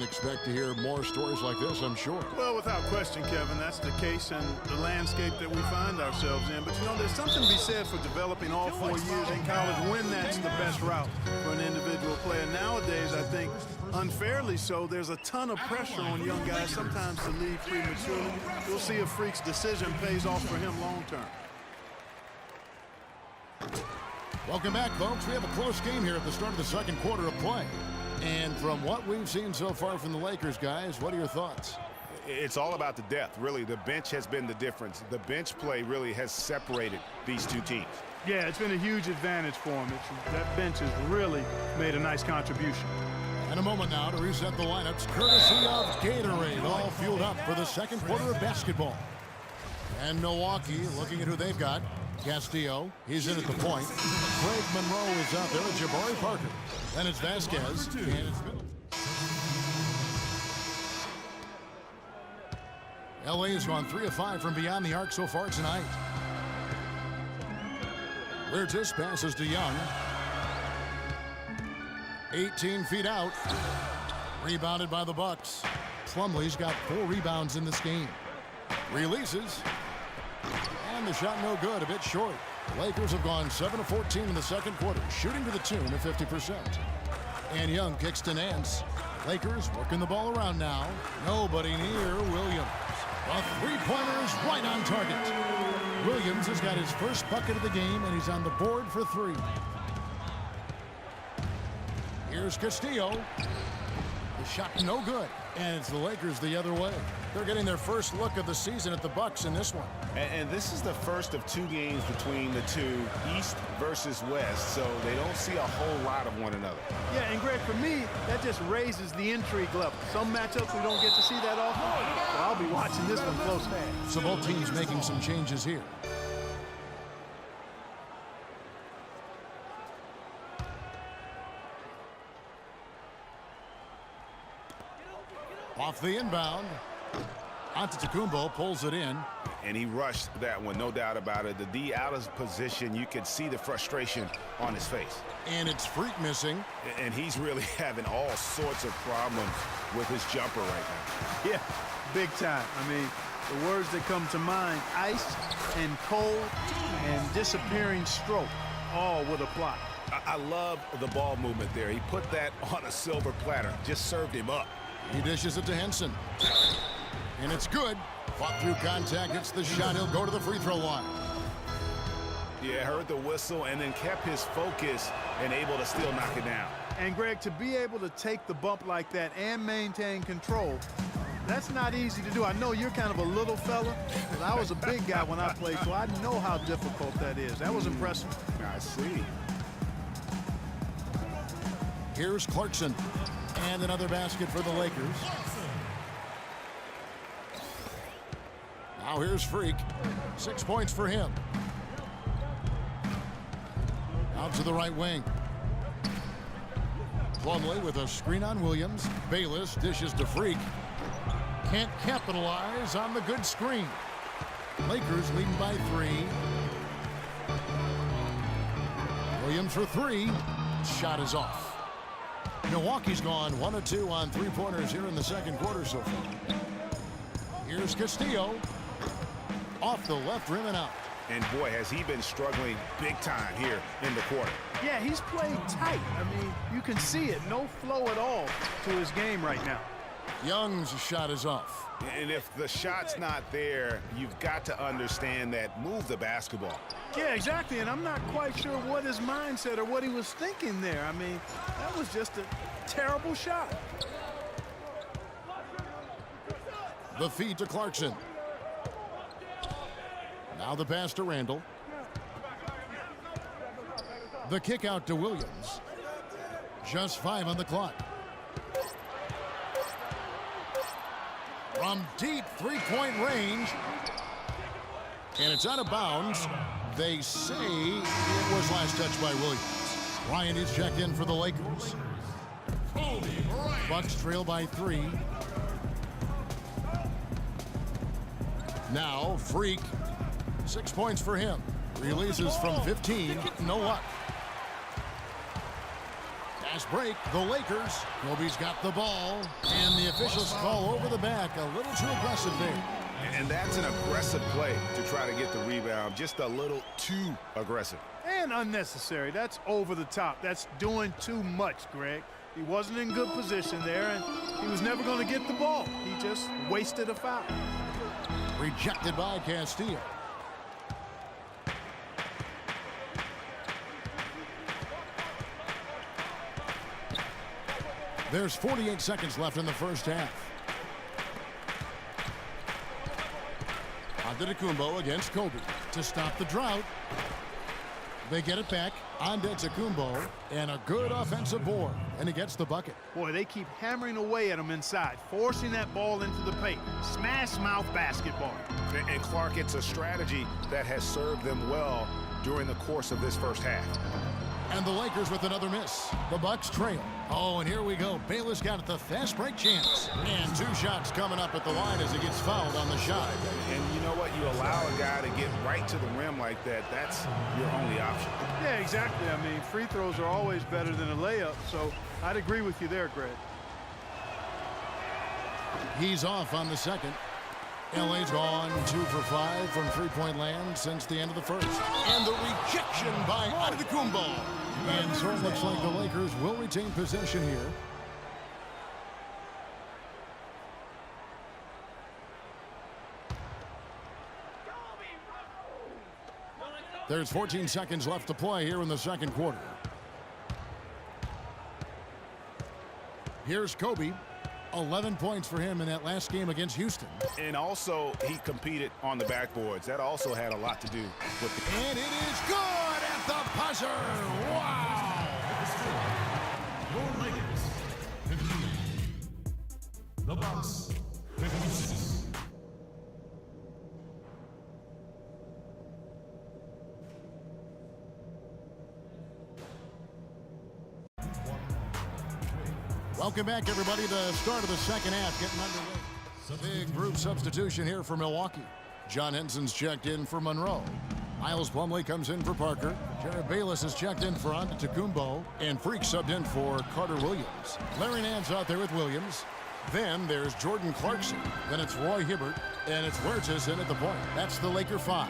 Expect to hear more stories like this, I'm sure. Well, without question, Kevin, that's the case and the landscape that we find ourselves in. But, you know, there's something to be said for developing all 4 years in college when that's the best route for an individual player. Nowadays, I think, unfairly so, there's a ton of pressure on young guys sometimes to leave prematurely. We'll see if Freak's decision pays off for him long term. Welcome back, folks. We have a close game here at the start of the second quarter of play. And from what we've seen so far from the Lakers, guys, what are your thoughts? It's all about the depth, really. The bench has been the difference. The bench play really has separated these two teams. Yeah, it's been a huge advantage for him. That bench has really made a nice contribution. And a moment now to reset the lineups, courtesy of Gatorade, all fueled up for the second quarter of basketball. And Milwaukee, looking at who they've got. Castillo, he's in at the point. Craig Monroe is out there with Jabari Parker. Then it's Vasquez, and it's LA has gone 3 of 5 from beyond the arc so far tonight. Wirtz passes to Young. 18 feet out. Rebounded by the Bucks. Plumlee's got 4 rebounds in this game. Releases. And the shot no good, a bit short. The Lakers have gone 7 of 14 in the second quarter, shooting to the tune of 50%. And Young kicks to Nance. Lakers working the ball around now. Nobody near Williams. The three-pointer is right on target. Williams has got his first bucket of the game, and he's on the board for 3. Here's Castillo. The shot no good. And it's the Lakers the other way. They're getting their first look of the season at the Bucks in this one. And this is the first of 2 games between the two, East versus West, so they don't see a whole lot of one another. Yeah, and Greg, for me, that just raises the intrigue level. Some matchups we don't get to see that often, so I'll be watching this one closely. So both teams making some changes here. Off the inbound. Antetokounmpo pulls it in. And he rushed that one, no doubt about it. The D out of position, you can see the frustration on his face. And it's Freak missing. And he's really having all sorts of problems with his jumper right now. Yeah, big time. I mean, the words that come to mind, ice and cold and disappearing stroke, all would apply. I love the ball movement there. He put that on a silver platter, just served him up. He dishes it to Henson. And it's good. Fought through contact, hits the shot. He'll go to the free throw line. Yeah, heard the whistle and then kept his focus and able to still knock it down. And, Greg, to be able to take the bump like that and maintain control, that's not easy to do. I know you're kind of a little fella, but I was a big guy when I played, so I know how difficult that is. That was impressive. I see. Here's Clarkson. And another basket for the Lakers. Now here's Freak. 6 points for him. Out to the right wing. Plumlee with a screen on Williams. Bayless dishes to Freak. Can't capitalize on the good screen. Lakers leading by 3. Williams for 3. Shot is off. Milwaukee's gone 1 of 2 on 3-pointers here in the second quarter so far. Here's Castillo. Off the left rim and out. And boy, has he been struggling big time here in the quarter. Yeah, he's played tight. I mean, you can see it. No flow at all to his game right now. Young's shot is off. And if the shot's not there, you've got to understand that move the basketball. Yeah, exactly, and I'm not quite sure what his mindset or what he was thinking there. I mean, that was just a terrible shot. The feed to Clarkson. Now the pass to Randall. The kick out to Williams. Just 5 on the clock. From deep 3-point range. And it's out of bounds. They say it was last touched by Williams. Ryan is checked in for the Lakers. Bucks trail by 3. Now Freak. 6 points for him. Releases from 15. No luck. Fast break, the Lakers. Kobe's got the ball, and the officials call over the back. A little too aggressive there. And that's an aggressive play to try to get the rebound. Just a little too aggressive. And unnecessary. That's over the top. That's doing too much, Greg. He wasn't in good position there, and he was never going to get the ball. He just wasted a foul. Rejected by Castillo. There's 48 seconds left in the first half. Antetokounmpo against Kobe to stop the drought. They get it back. Antetokounmpo, and a good offensive board, and he gets the bucket. Boy, they keep hammering away at him inside, forcing that ball into the paint. Smash mouth basketball. And Clark, it's a strategy that has served them well during the course of this first half. And the Lakers with another miss. The Bucks trail. Oh, and here we go. Bayless got it, the fast break chance. And 2 shots coming up at the line as he gets fouled on the shot. And you know what? You allow a guy to get right to the rim like that. That's your only option. Yeah, exactly. I mean, free throws are always better than a layup, so I'd agree with you there, Greg. He's off on the second. LA's gone 2 for 5 from three-point land since the end of the first. And the rejection by Antetokounmpo. And so it looks like the Lakers will retain possession here. There's 14 seconds left to play here in the second quarter. Here's Kobe. 11 points for him in that last game against Houston. And also, he competed on the backboards. That also had a lot to do with the... And it is good at the buzzer. Wow. Your Lakers, 15. The Bucks, 56. Welcome back, everybody, to the start of the second half, getting underway. Big group substitution here for Milwaukee. John Henson's checked in for Monroe. Miles Plumlee comes in for Parker. Jared Bayless is checked in for Antetokounmpo. And Freak subbed in for Carter Williams. Larry Nance out there with Williams. Then there's Jordan Clarkson. Then it's Roy Hibbert. And it's Huertas in at the point. That's the Laker 5.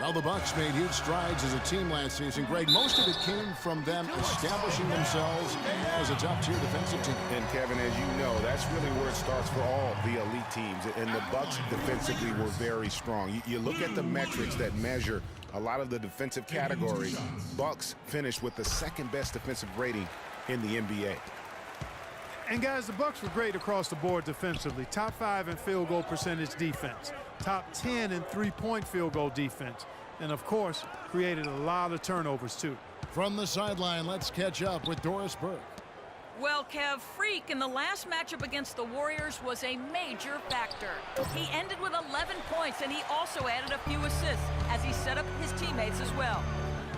Well, the Bucks made huge strides as a team last season. Greg, most of it came from them establishing themselves as a top-tier defensive team. And Kevin, as you know, that's really where it starts for all the elite teams. And the Bucks defensively were very strong. You look at the metrics that measure a lot of the defensive categories. Bucks finished with the second-best defensive rating in the NBA. And guys, the Bucks were great across the board defensively. Top 5 in field goal percentage defense. Top 10 in three-point field goal defense. And of course, created a lot of turnovers too. From the sideline, let's catch up with Doris Burke. Well, Kev, Freak in the last matchup against the Warriors was a major factor. He ended with 11 points, and he also added a few assists as he set up his teammates as well.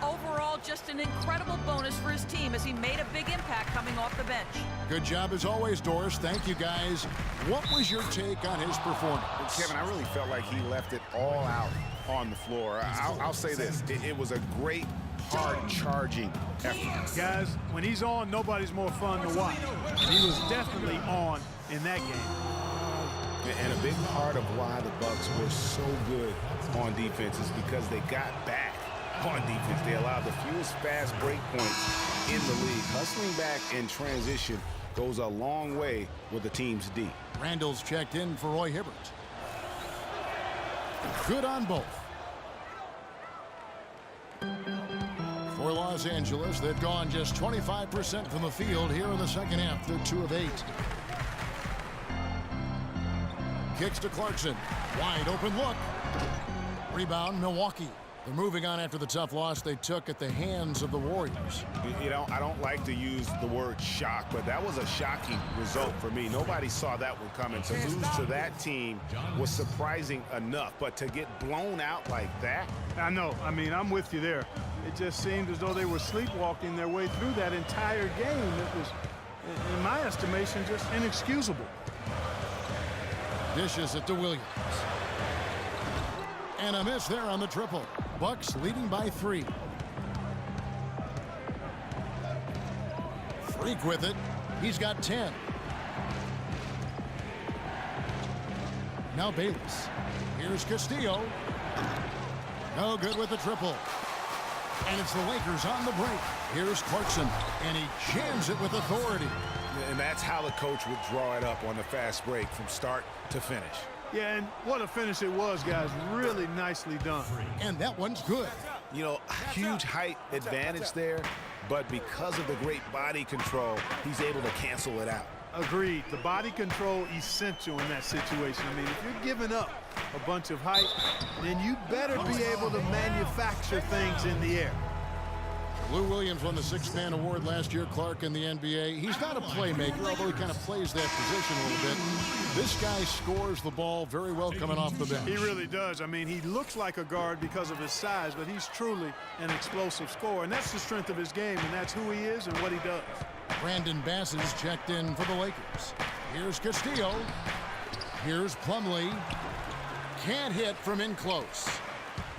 Overall, just an incredible bonus for his team as he made a big impact coming off the bench. Good job as always, Doris. Thank you, guys. What was your take on his performance? Kevin, I really felt like he left it all out on the floor. I'll say this. It was a great, hard-charging effort. Guys, when he's on, nobody's more fun to watch. He was definitely on in that game. And a big part of why the Bucks were so good on defense is because they got back on defense. They allowed the fewest fast break points in the league. Hustling back in transition goes a long way with the team's D. Randall's checked in for Roy Hibbert. Good on both. For Los Angeles, they've gone just 25% from the field here in the second half. They're 2 of 8. Kicks to Clarkson. Wide open look. Rebound, Milwaukee. They're moving on after the tough loss they took at the hands of the Warriors. You know, I don't like to use the word shock, but that was a shocking result for me. Nobody saw that one coming. To lose to that team was surprising enough, but to get blown out like that? I know. I mean, I'm with you there. It just seemed as though they were sleepwalking their way through that entire game. It was, in my estimation, just inexcusable. Dishes it to Williams. And a miss there on the triple. Bucks leading by 3. Freak with it. He's got 10. Now Bayless. Here's Castillo. No good with the triple. And it's the Lakers on the break. Here's Clarkson, and he jams it with authority. And that's how the coach would draw it up on the fast break from start to finish. Yeah, and what a finish it was, guys. Really nicely done. And that one's good. You know, huge height advantage there, but because of the great body control, he's able to cancel it out. Agreed. The body control essential in that situation. I mean, if you're giving up a bunch of height, then you better be able to manufacture things in the air. Lou Williams won the Sixth-Man Award last year, Clark, in the NBA. He's not a playmaker, although he kind of plays that position a little bit. This guy scores the ball very well coming off the bench. He really does. I mean, he looks like a guard because of his size, but he's truly an explosive scorer, and that's the strength of his game, and that's who he is and what he does. Brandon Bass is checked in for the Lakers. Here's Castillo. Here's Plumlee. Can't hit from in close.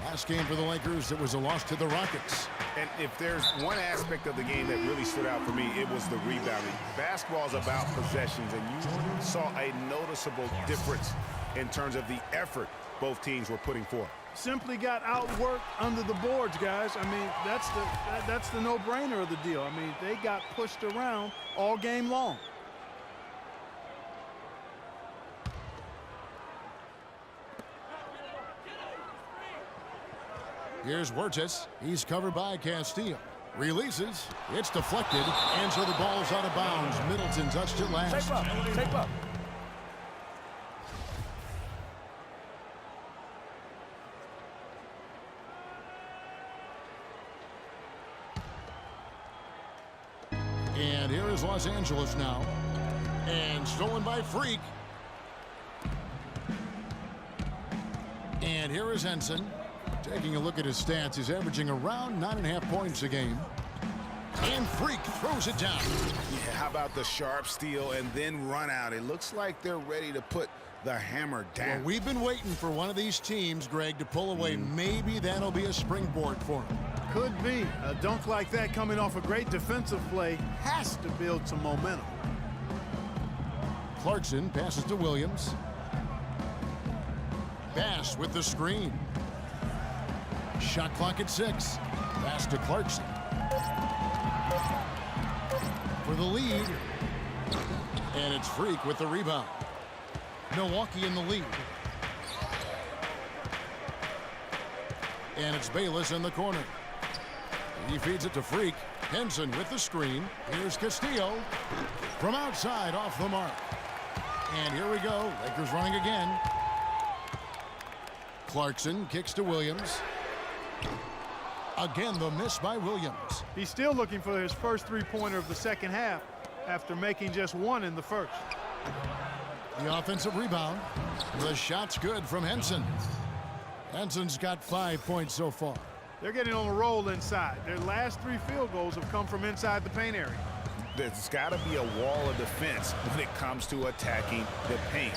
Last game for the Lakers, it was a loss to the Rockets. And if there's one aspect of the game that really stood out for me, it was the rebounding. Basketball is about possessions, and you saw a noticeable difference in terms of the effort both teams were putting forth. Simply got outworked under the boards, guys. I mean, that's the no-brainer of the deal. I mean, they got pushed around all game long. Here's Huertas. He's covered by Castillo. Releases. It's deflected. And so the ball's out of bounds. Middleton touched it last. Tape up. And here is Los Angeles now. And stolen by Freak. And here is Henson. Taking a look at his stats, he's averaging around 9.5 points a game. And Freak throws it down. Yeah, how about the sharp steal and then run out? It looks like they're ready to put the hammer down. Well, we've been waiting for one of these teams, Greg, to pull away. Maybe that'll be a springboard for him. Could be. A dunk like that coming off a great defensive play has to build some momentum. Clarkson passes to Williams. Bass with the screen. Shot clock at 6. Pass to Clarkson. For the lead. And it's Freak with the rebound. Milwaukee in the lead. And it's Bayless in the corner. He feeds it to Freak. Henson with the screen. Here's Castillo. From outside, off the mark. And here we go. Lakers running again. Clarkson kicks to Williams. Again, the miss by Williams. He's still looking for his first three-pointer of the second half after making just one in the first. The offensive rebound. The shot's good from Henson. Henson's got 5 points so far. They're getting on a roll inside. Their last 3 field goals have come from inside the paint area. There's got to be a wall of defense when it comes to attacking the paint.